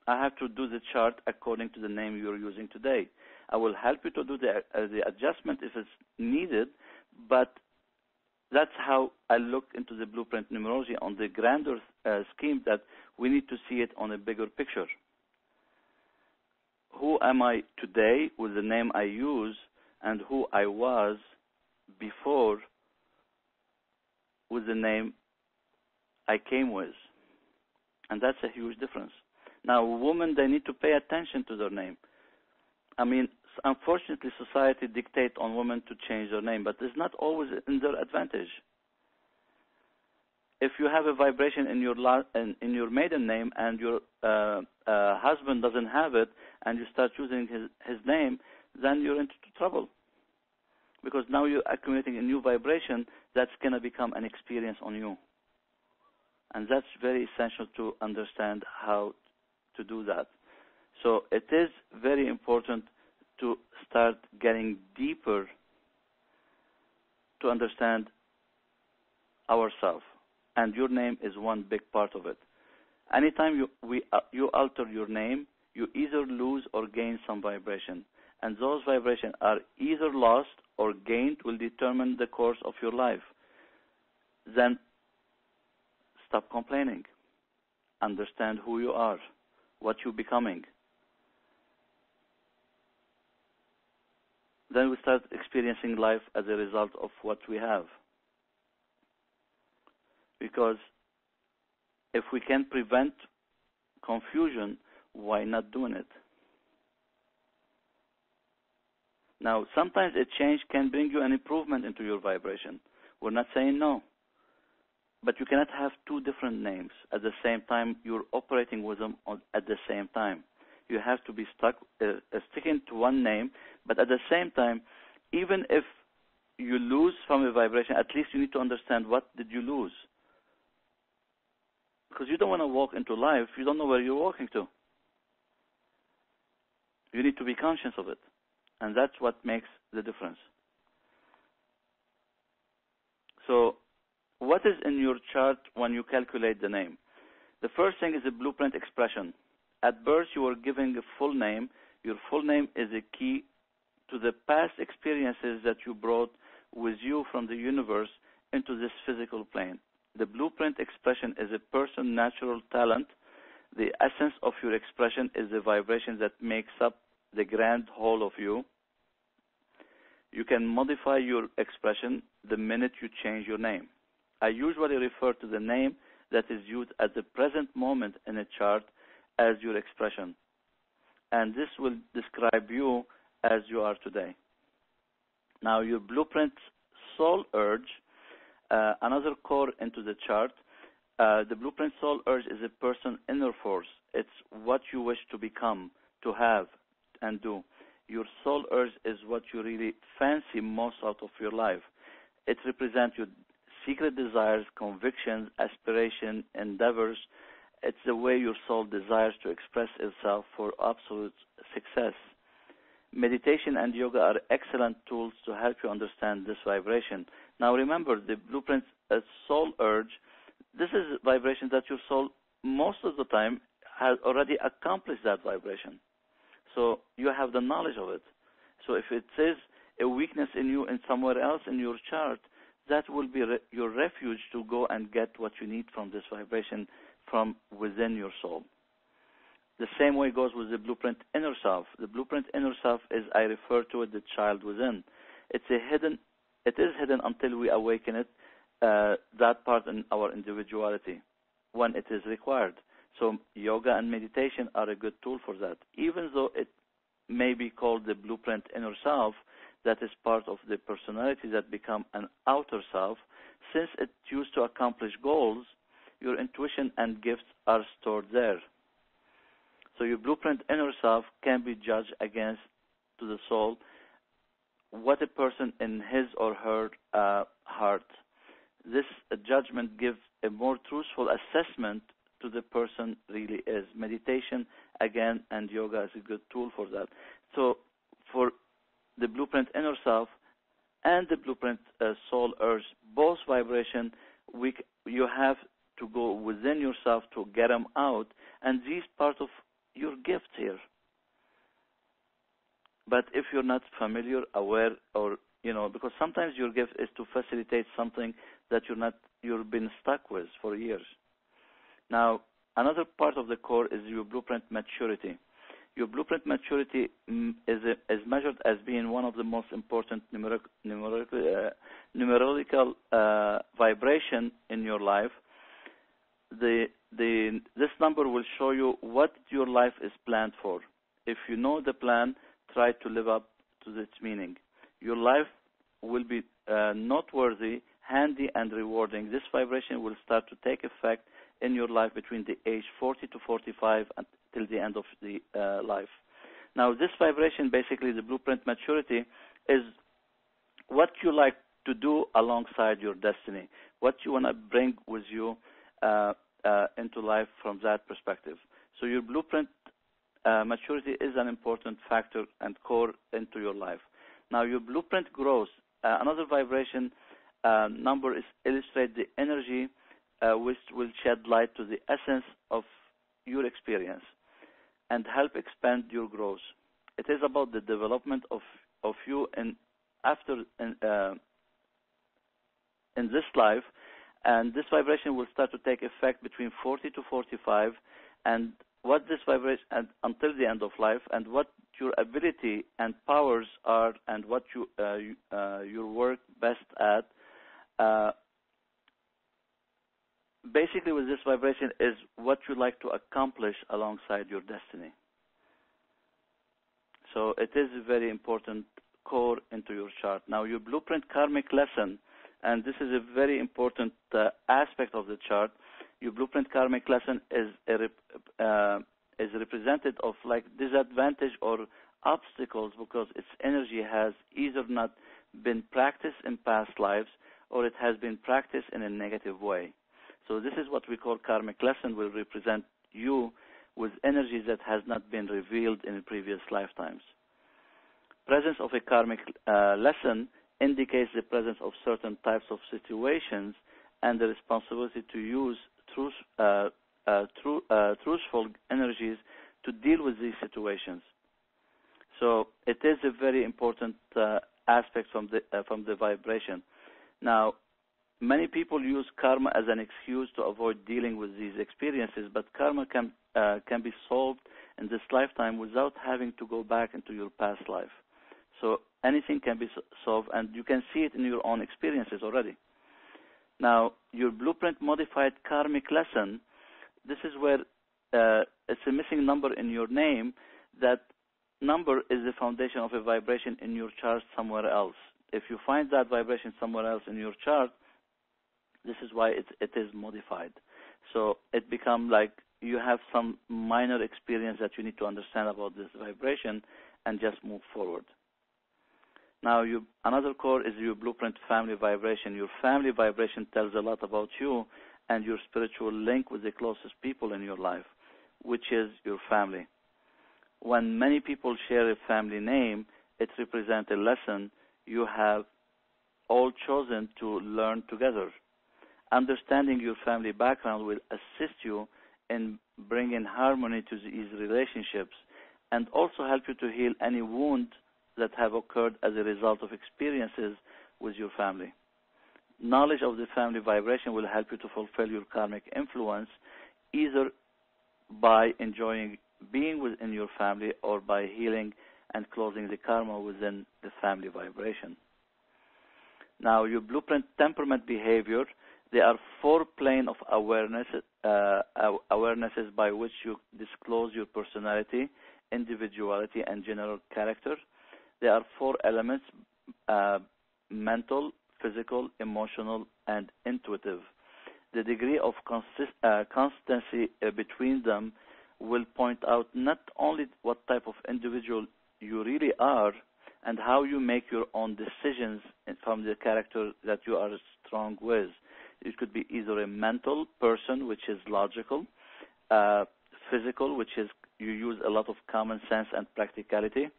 I have to do the chart according to the name you're using today. I will help you to do the adjustment if it's needed, but that's how I look into the Blueprint Numerology on the grander scheme, that we need to see it on a bigger picture. Who am I today with the name I use, and who I was before with the name I came with? And that's a huge difference. Now, women, they need to pay attention to their name. I mean, unfortunately, society dictates on women to change their name, but it's not always in their advantage. If you have a vibration in your maiden name and your husband doesn't have it, and you start using his name, then you're into trouble. Because now you're accumulating a new vibration that's going to become an experience on you. And that's very essential to understand how to do that. So it is very important to start getting deeper to understand ourselves. And your name is one big part of it. Anytime you alter your name, you either lose or gain some vibration. And those vibrations are either lost or gained will determine the course of your life. Then stop complaining. Understand who you are, what you're becoming. Then we start experiencing life as a result of what we have. Because if we can prevent confusion why not doing it? Now, sometimes a change can bring you an improvement into your vibration. We're not saying no. But you cannot have two different names at the same time. You're operating with them at the same time. You have to be sticking to one name, but at the same time, even if you lose from a vibration, at least you need to understand what did you lose. Because you don't want to walk into life, you don't know where you're walking to. You need to be conscious of it. And that's what makes the difference. So, what is in your chart when you calculate the name? The first thing is a blueprint expression. At birth, you are giving a full name. Your full name is a key to the past experiences that you brought with you from the universe into this physical plane. The blueprint expression is a person's natural talent. The essence of your expression is the vibration that makes up the grand whole of you. You can modify your expression the minute you change your name. I usually refer to the name that is used at the present moment in a chart as your expression. And this will describe you as you are today. Now, your blueprint soul urge, another core into the chart. The blueprint soul urge is a person's inner force. It's what you wish to become, to have, and do. Your soul urge is what you really fancy most out of your life. It represents your secret desires, convictions, aspirations, endeavors. It's the way your soul desires to express itself for absolute success. Meditation and yoga are excellent tools to help you understand this vibration. Now remember, the blueprint soul urge, this is a vibration that your soul most of the time has already accomplished that vibration. So you have the knowledge of it. So if it is a weakness in you and somewhere else in your chart, that will be your refuge to go and get what you need from this vibration from within your soul. The same way goes with the blueprint inner self. The blueprint inner self is, I refer to it, the child within. It is hidden until we awaken it, that part in our individuality, when it is required. So yoga and meditation are a good tool for that. Even though it may be called the blueprint inner self, that is part of the personality that become an outer self, since it's used to accomplish goals, your intuition and gifts are stored there. So your blueprint inner self can be judged against to the soul what a person in his or her heart. This judgment gives a more truthful assessment to the person really is. Meditation, again, and yoga is a good tool for that. So for the blueprint inner self and the blueprint soul urge, both vibration, you have to go within yourself to get them out, and these part of your gifts here. But if you're not familiar, aware, or because sometimes your gift is to facilitate something that you've been stuck with for years. Now, another part of the core is your blueprint maturity. Your blueprint maturity is measured as being one of the most important numerological vibration in your life. This number will show you what your life is planned for. If you know the plan, try to live up to its meaning. Your life will be noteworthy, handy, and rewarding. This vibration will start to take effect in your life between the age 40 to 45 until the end of the life. Now, this vibration, basically the blueprint maturity, is what you like to do alongside your destiny, what you want to bring with you into life from that perspective. So your blueprint maturity is an important factor and core into your life. Now, your blueprint grows. Another vibration number is illustrate the energy which will shed light to the essence of your experience and help expand your growth. It is about the development of you in this life, and this vibration will start to take effect between 40 to 45, and what this vibration and until the end of life, and what your ability and powers are, and what you work best at. Basically, basically with this vibration is what you like to accomplish alongside your destiny. So it is a very important core into your chart. Now, your blueprint karmic lesson, and this is a very important aspect of the chart. Your blueprint karmic lesson is represented of like disadvantage or obstacles because its energy has either not been practiced in past lives or it has been practiced in a negative way. So this is what we call karmic lesson, will represent you with energies that has not been revealed in previous lifetimes. Presence of a karmic lesson indicates the presence of certain types of situations and the responsibility to use truthful energies to deal with these situations. So it is a very important aspect from the vibration. Now, many people use karma as an excuse to avoid dealing with these experiences, but karma can be solved in this lifetime without having to go back into your past life. So anything can be solved, and you can see it in your own experiences already. Now, your blueprint modified karmic lesson, this is where it's a missing number in your name. That number is the foundation of a vibration in your chart somewhere else. If you find that vibration somewhere else in your chart, this is why it is modified. So it becomes like you have some minor experience that you need to understand about this vibration and just move forward. Now, another core is your blueprint family vibration. Your family vibration tells a lot about you and your spiritual link with the closest people in your life, which is your family. When many people share a family name, it represents a lesson you have all chosen to learn together. Understanding your family background will assist you in bringing harmony to these relationships and also help you to heal any wound that have occurred as a result of experiences with your family. Knowledge of the family vibration will help you to fulfill your karmic influence, either by enjoying being within your family or by healing and closing the karma within the family vibration. Now, your blueprint temperament behavior, there are 4 planes of awarenesses by which you disclose your personality, individuality, and general character. There are 4 elements, mental, physical, emotional, and intuitive. The degree of constancy between them will point out not only what type of individual you really are and how you make your own decisions from the character that you are strong with. It could be either a mental person, which is logical, physical, which is you use a lot of common sense and practicality,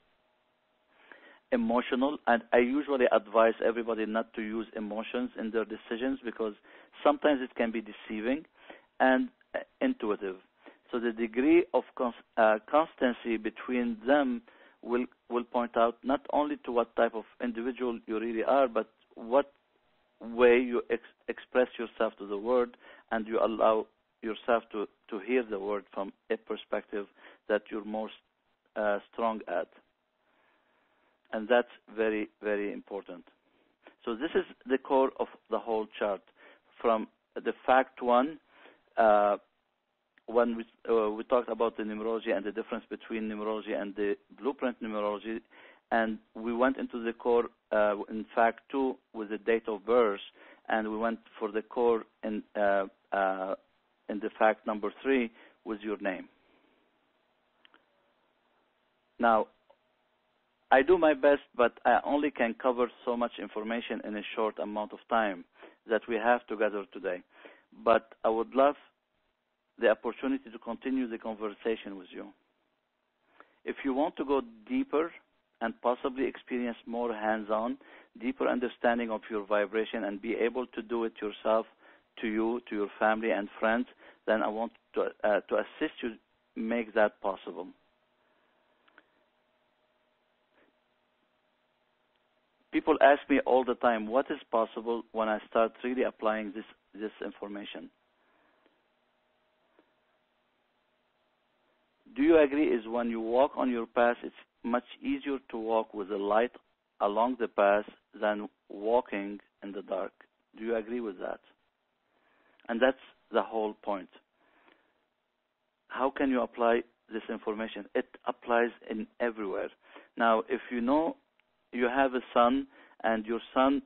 emotional, and I usually advise everybody not to use emotions in their decisions because sometimes it can be deceiving, and intuitive. So the degree of constancy between them will point out not only to what type of individual you really are, but what way you express yourself to the world, and you allow yourself to hear the word from a perspective that you're most strong at. And that's very, very important. So this is the core of the whole chart. From the fact 1, when we talked about the numerology and the difference between numerology and the blueprint numerology, and we went into the core in fact 2 with the date of birth, and we went for the core in the fact number 3 with your name. Now, I do my best, but I only can cover so much information in a short amount of time that we have together today. But I would love the opportunity to continue the conversation with you. If you want to go deeper and possibly experience more hands-on, deeper understanding of your vibration and be able to do it yourself, to you, to your family and friends, then I want to assist you make that possible. People ask me all the time, what is possible when I start really applying this information? Do you agree is when you walk on your path, it's much easier to walk with the light along the path than walking in the dark? Do you agree with that? And that's the whole point. How can you apply this information? It applies in everywhere. Now, if you know you have a son and your son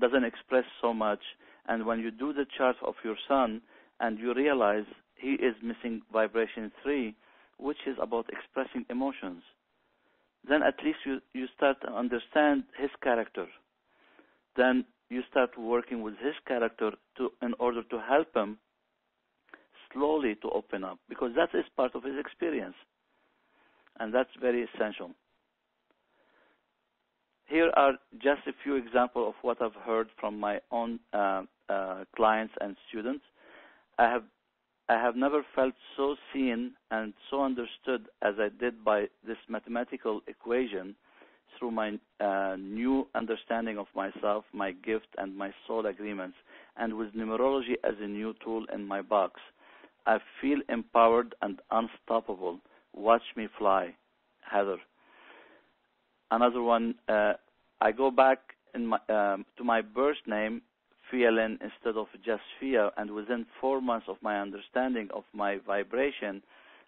doesn't express so much, and when you do the chart of your son and you realize he is missing vibration 3, which is about expressing emotions, then at least you start to understand his character. Then you start working with his character in order to help him slowly to open up, because that is part of his experience, and that's very essential. Here are just a few examples of what I've heard from my own clients and students. I have never felt so seen and so understood as I did by this mathematical equation through my new understanding of myself, my gift, and my soul agreements, and with numerology as a new tool in my box. I feel empowered and unstoppable. Watch me fly, Heather. Another one, I go back to my birth name, Fialin, instead of just Fia, and within 4 months of my understanding of my vibration,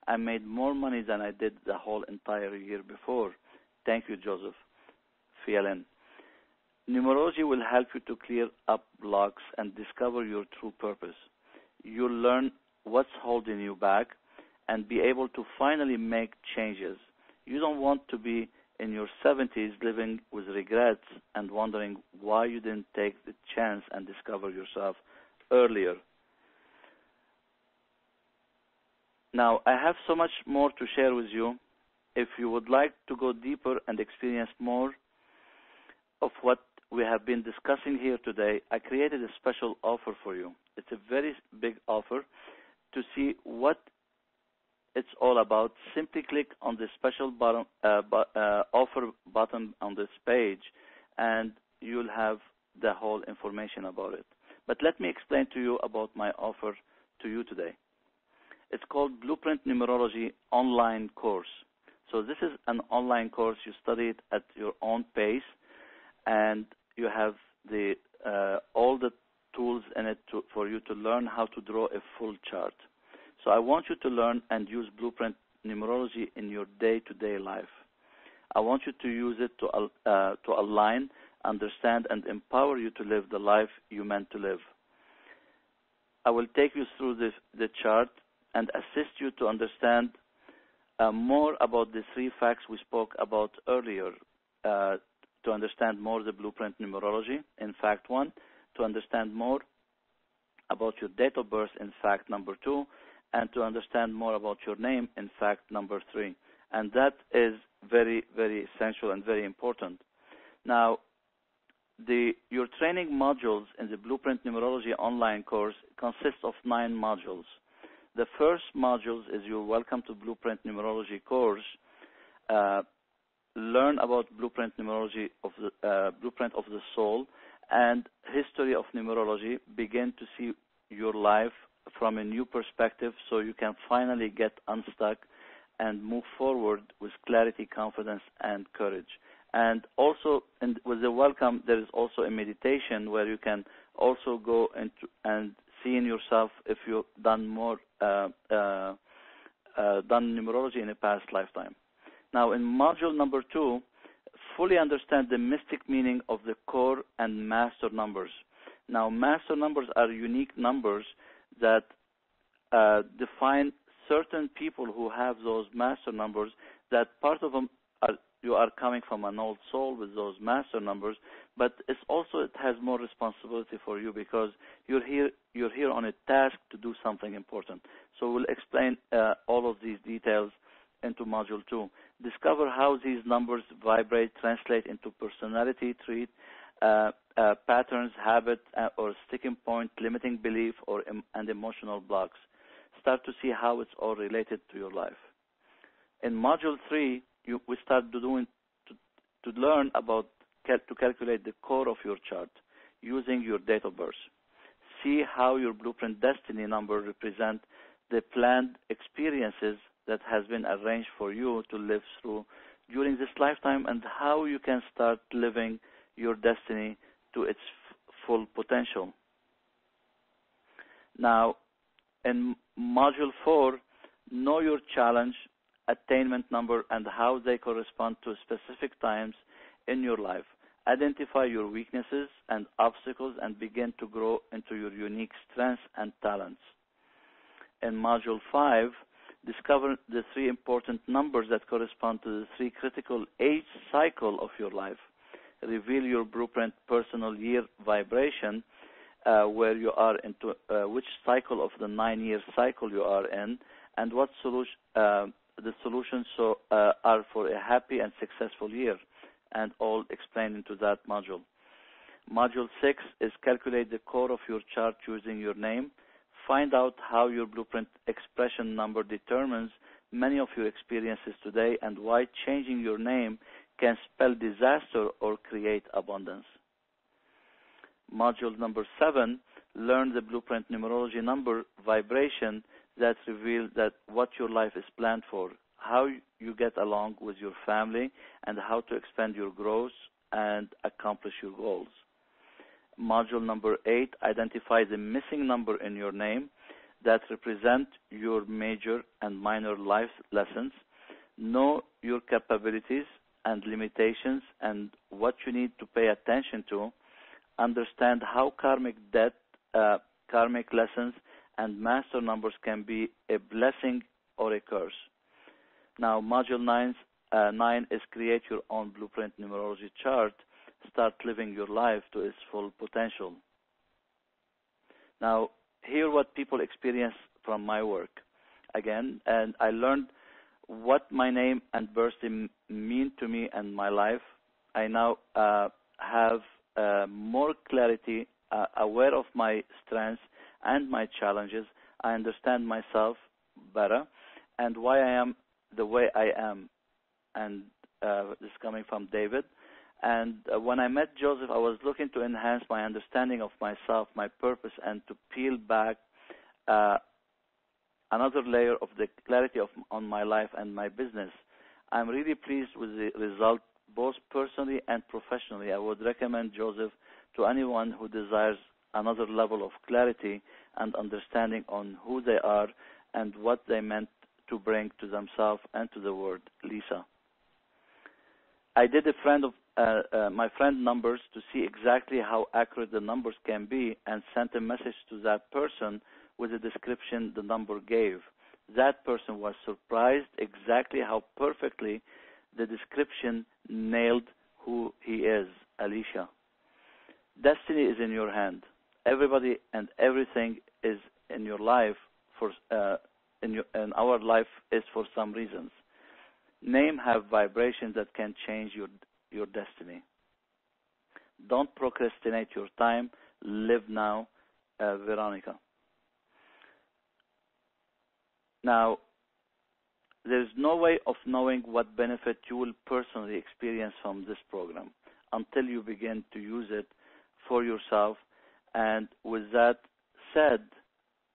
I made more money than I did the whole entire year before. Thank you, Joseph. Fialin. Numerology will help you to clear up blocks and discover your true purpose. You'll learn what's holding you back and be able to finally make changes. You don't want to be in your 70s living with regrets and wondering why you didn't take the chance and discover yourself earlier. Now, I have so much more to share with you. If you would like to go deeper and experience more of what we have been discussing here today, I created a special offer for you. It's a very big offer. To see what it's all about, simply click on the special offer button on this page, and you'll have the whole information about it. But let me explain to you about my offer to you today. It's called Blueprint Numerology Online Course. So this is an online course. You study it at your own pace, and you have all the tools in it for you to learn how to draw a full chart. So I want you to learn and use Blueprint Numerology in your day-to-day life. I want you to use it to align, understand, and empower you to live the life you meant to live. I will take you through the chart and assist you to understand more about the 3 facts we spoke about earlier, to understand more the Blueprint Numerology in fact 1, to understand more about your date of birth in fact number 2, and to understand more about your name in fact number 3. And that is very, very essential and very important. Now, your training modules in the Blueprint Numerology online course consist of 9 modules. The first module is your Welcome to Blueprint Numerology course. Learn about Blueprint Numerology of the Blueprint of the Soul and history of numerology. Begin to see your life from a new perspective, so you can finally get unstuck and move forward with clarity, confidence, and courage. And also, with the welcome, there is also a meditation where you can also go into and see in yourself if you've done more done numerology in a past lifetime. Now, in module number 2, fully understand the mystic meaning of the core and master numbers. Now, master numbers are unique numbers that define certain people who have those master numbers, that part of them you are coming from an old soul with those master numbers, but it has more responsibility for you because you're here on a task to do something important. So we'll explain all of these details into module 2. Discover how these numbers vibrate, translate into personality trait, patterns, habits, or sticking point, limiting belief, and emotional blocks. Start to see how it's all related to your life. In module 3, we start to learn about to calculate the core of your chart using your date of birth. See how your blueprint destiny number represents the planned experiences that has been arranged for you to live through during this lifetime, and how you can start living your destiny to its full potential. Now, in Module 4, know your challenge, attainment number, and how they correspond to specific times in your life. Identify your weaknesses and obstacles and begin to grow into your unique strengths and talents. In Module 5, discover the 3 important numbers that correspond to the 3 critical age cycle of your life. Reveal your blueprint personal year vibration, where you are into which cycle of the 9-year cycle you are in, and what the solutions are for a happy and successful year, and all explained into that module. Module 6 is calculate the core of your chart using your name. Find out how your blueprint expression number determines many of your experiences today and why changing your name can spell disaster or create abundance. Module number 7, learn the blueprint numerology number vibration that reveals that what your life is planned for, how you get along with your family, and how to expand your growth and accomplish your goals. Module number 8, identify the missing number in your name that represent your major and minor life lessons. Know your capabilities and limitations and what you need to pay attention to. Understand how karmic debt, karmic lessons, and master numbers can be a blessing or a curse. Now, Module 9 is create your own blueprint numerology chart. Start living your life to its full potential. Now, hear what people experience from my work. Again, and I learned what my name and birthday mean to me and my life. I now have more clarity, aware of my strengths and my challenges. I understand myself better and why I am the way I am. And this is coming from David. And when I met Joseph, I was looking to enhance my understanding of myself, my purpose, and to peel back another layer of the clarity on my life and my business. I'm really pleased with the result, both personally and professionally. I would recommend Joseph to anyone who desires another level of clarity and understanding on who they are and what they meant to bring to themselves and to the world. Lisa. I did my friend numbers to see exactly how accurate the numbers can be and sent a message to that person with the description the number gave. That person was surprised exactly how perfectly the description nailed who he is, Alicia. Destiny is in your hand. Everybody and everything is in your life in our life is for some reasons. Name have vibrations that can change your destiny. Don't procrastinate your time. Live now, Veronica. Now, there is no way of knowing what benefit you will personally experience from this program until you begin to use it for yourself. And with that said,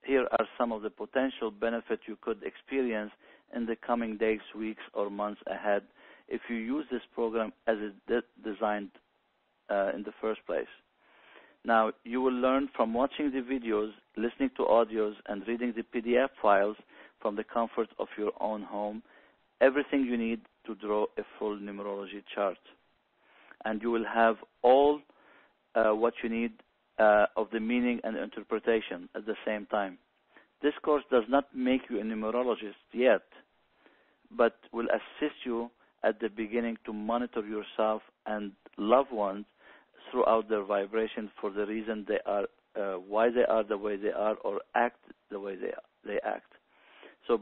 here are some of the potential benefits you could experience in the coming days, weeks, or months ahead if you use this program as it's designed in the first place. Now, you will learn from watching the videos, listening to audios, and reading the PDF files from the comfort of your own home, everything you need to draw a full numerology chart. And you will have all what you need of the meaning and interpretation at the same time. This course does not make you a numerologist yet, but will assist you at the beginning to monitor yourself and loved ones throughout their vibration for the reason they are, why they are the way they are, or act the way they act. So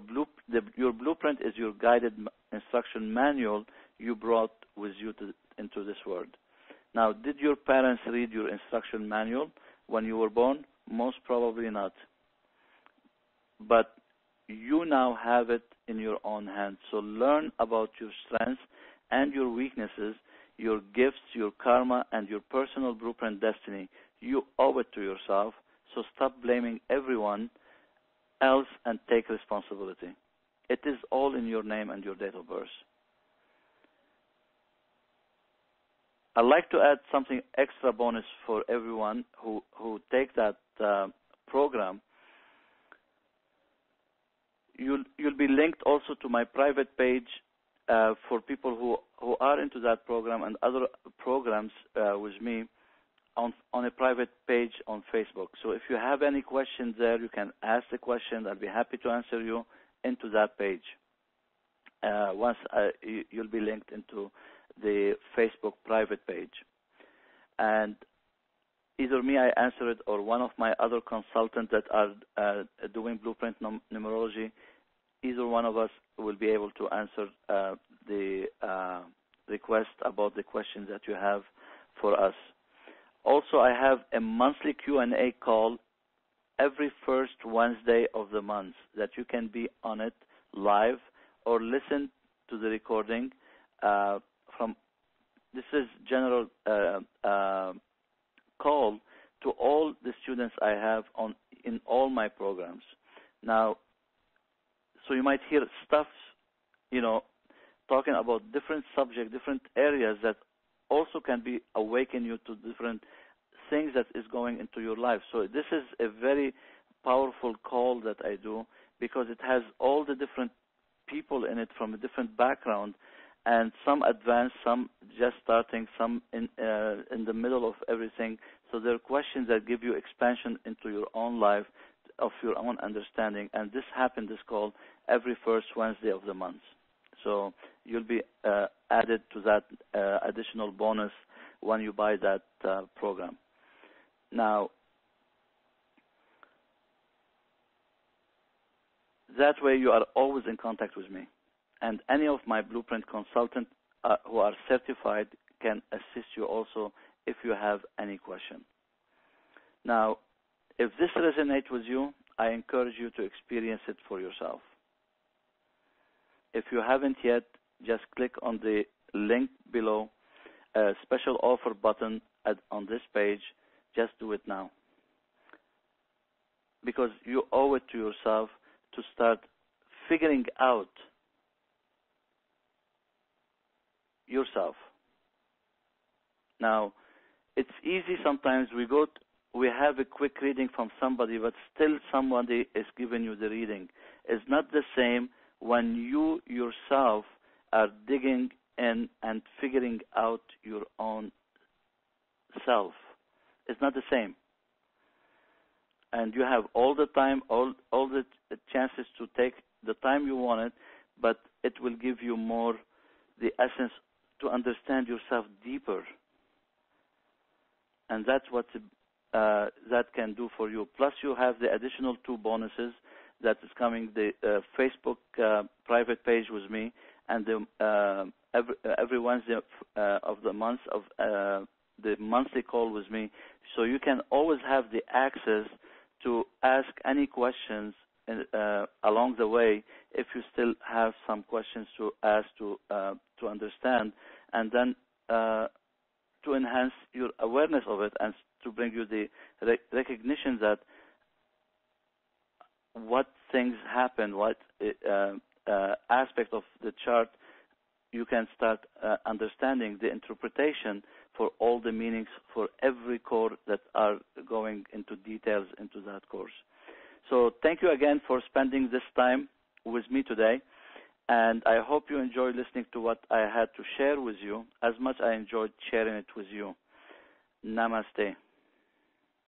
your blueprint is your guided instruction manual you brought with you into this world. Now, did your parents read your instruction manual when you were born? Most probably not. But you now have it in your own hands. So learn about your strengths and your weaknesses, your gifts, your karma, and your personal blueprint destiny. You owe it to yourself, so stop blaming everyone else and take responsibility. It is all in your name and your date of birth. I'd like to add something extra bonus for everyone who take that program. You'll be linked also to my private page for people who are into that program and other programs with me on a private page on Facebook. So if you have any questions there, you can ask the question. I'll be happy to answer you into that page. Once you'll be linked into the Facebook private page. And either me, I answer it, or one of my other consultants that are doing Blueprint Numerology, either one of us will be able to answer the request about the questions that you have for us. Also, I have a monthly Q&A call every first Wednesday of the month that you can be on it live or listen to the recording from. This is general call to all the students I have in all my programs. Now, so you might hear stuff, talking about different subjects, different areas that also can be awaken you to different things that is going into your life. So this is a very powerful call that I do because it has all the different people in it from a different background, and some advanced, some just starting, some in the middle of everything. So there are questions that give you expansion into your own life, of your own understanding. And this call every first Wednesday of the month. So you'll be added to that additional bonus when you buy that program. Now, that way you are always in contact with me. And any of my Blueprint consultants who are certified can assist you also if you have any question. Now, if this resonates with you, I encourage you to experience it for yourself. If you haven't yet, just click on the link below, a special offer button on this page. Just do it now. Because you owe it to yourself to start figuring out yourself. Now, it's easy sometimes. We have a quick reading from somebody, but still somebody is giving you the reading. It's not the same when you yourself are digging in and figuring out your own self. It's not the same. And you have all the time, all the chances to take the time you want it, but it will give you more the essence to understand yourself deeper. And that's what that can do for you. Plus, you have the additional 2 bonuses that is coming: the Facebook private page with me, and every Wednesday of the month of the monthly call with me. So you can always have the access to ask any questions along the way if you still have some questions to ask to understand, and then to enhance your awareness of it and to bring you the recognition that what things happen, what aspect of the chart you can start understanding the interpretation for all the meanings for every core that are going into details into that course. So thank you again for spending this time with me today, and I hope you enjoyed listening to what I had to share with you as much as I enjoyed sharing it with you. Namaste.